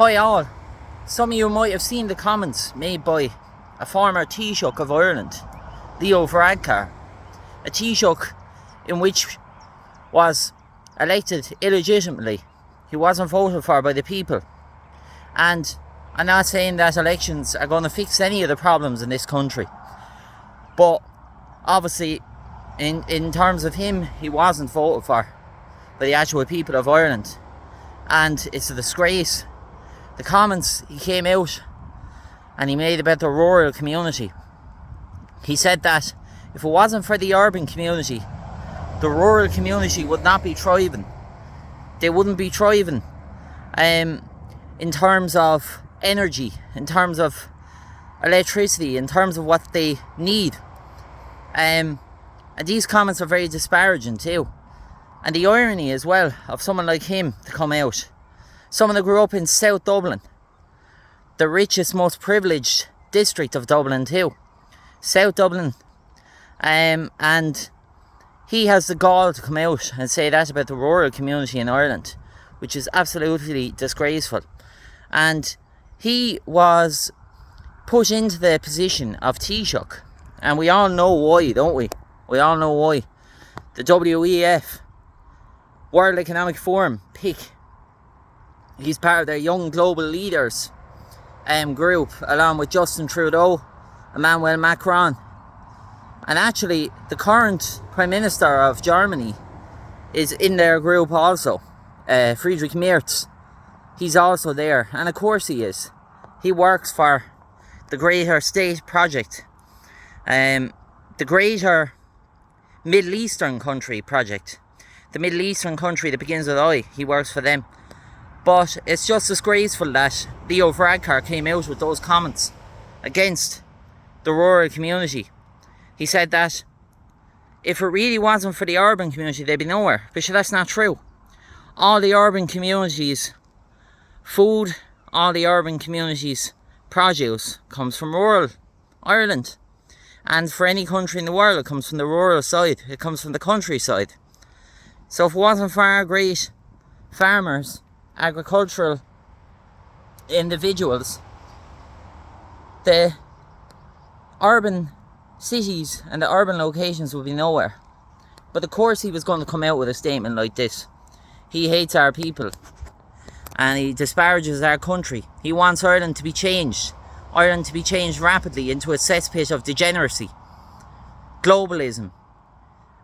Hi all. Some of you might have seen the comments made by a former Taoiseach of Ireland, Leo Varadkar. A Taoiseach in which was elected illegitimately. He wasn't voted for by the people. And I'm not saying that elections are going to fix any of the problems in this country. But obviously, in terms of him, he wasn't voted for by the actual people of Ireland. And it's a disgrace. The comments he came out and he made about the rural community. He said that if it wasn't for the urban community, the rural community would not be thriving. They wouldn't be thriving in terms of energy, in terms of electricity, in terms of what they need. And these comments are very disparaging too. And the irony as well of someone like him to come out. Someone that grew up in South Dublin, the richest, most privileged district of Dublin too. South Dublin. And he has the gall to come out and say that about the rural community in Ireland, which is absolutely disgraceful. And he was put into the position of Taoiseach. And we all know why, don't we? We all know why. The WEF, World Economic Forum, pick. He's part of their Young Global Leaders group, along with Justin Trudeau, Emmanuel Macron. And actually, the current Prime Minister of Germany is in their group also, Friedrich Merz. He's also there, and of course he is. He works for the Greater State Project, the Greater Middle Eastern Country Project. The Middle Eastern country that begins with I, he works for them. But it's just disgraceful that Leo Varadkar came out with those comments against the rural community. He said that if it really wasn't for the urban community, they'd be nowhere. But that's not true. All the urban communities' food, all the urban communities' produce comes from rural Ireland. And for any country in the world, it comes from the rural side. It comes from the countryside. So if it wasn't for our great farmers, agricultural individuals, the urban cities and the urban locations would be nowhere. But of course he was going to come out with a statement like this. He hates our people and he disparages our country. He wants Ireland to be changed. Ireland to be changed rapidly into a cesspit of degeneracy, globalism,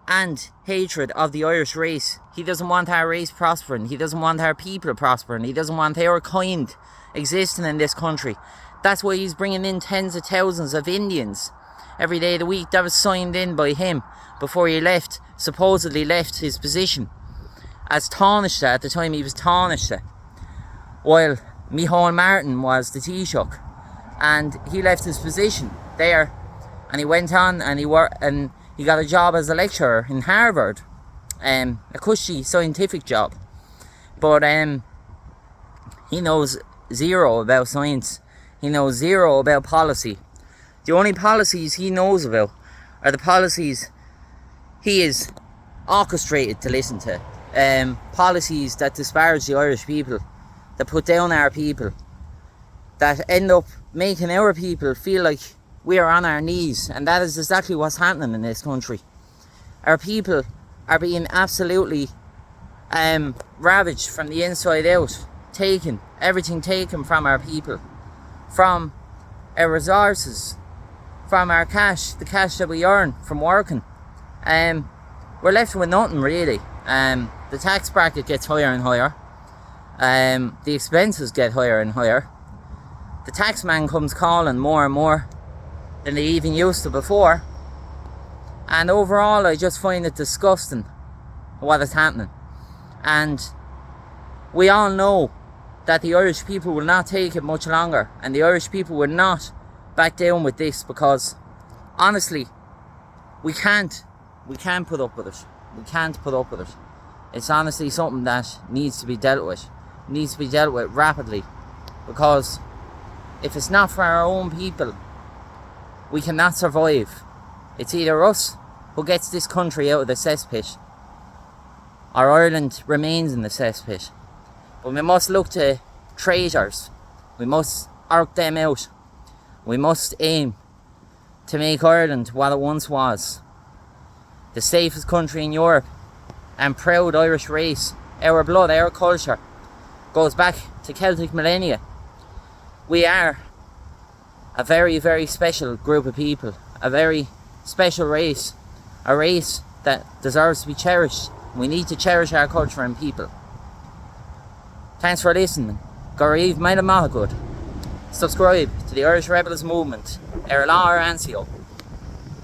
and hatred of the Irish race. He doesn't want our race prospering. He doesn't want our people prospering. He doesn't want our kind existing in this country. That's why he's bringing in tens of thousands of Indians every day of the week. That was signed in by him before he left, supposedly left his position as Taoiseach at the time he was Taoiseach, while Micheál Martin was the Taoiseach. And he left his position there and he went on and he got a job as a lecturer in Harvard, a cushy scientific job. But he knows zero about science. He knows zero about policy. The only policies he knows about are the policies he is orchestrated to listen to. Policies that disparage the Irish people, that put down our people, that end up making our people feel like we are on our knees. And that is exactly what's happening in this country. Our people are being absolutely ravaged from the inside out. Everything taken from our people. From our resources. From our cash, the cash that we earn from working. We're left with nothing really. The tax bracket gets higher and higher. The expenses get higher and higher. The taxman comes calling more and more than they even used to before. And overall, I just find it disgusting what is happening. And we all know that the Irish people will not take it much longer. And the Irish people will not back down with this, because honestly, we can't put up with it. We can't put up with it. It's honestly something that needs to be dealt with. It needs to be dealt with rapidly. Because if it's not for our own people, we cannot survive. It's either us who gets this country out of the cesspit, or Ireland remains in the cesspit. But we must look to traitors. We must arc them out. We must aim to make Ireland what it once was. The safest country in Europe, and proud Irish race. Our blood, our culture goes back to Celtic millennia. We are a very, very special group of people, a very special race, a race that deserves to be cherished. We need to cherish our culture and people. Thanks for listening. Garib Maila Mahagud. Subscribe to the Irish Rebels movement. Ar lá ar anseo.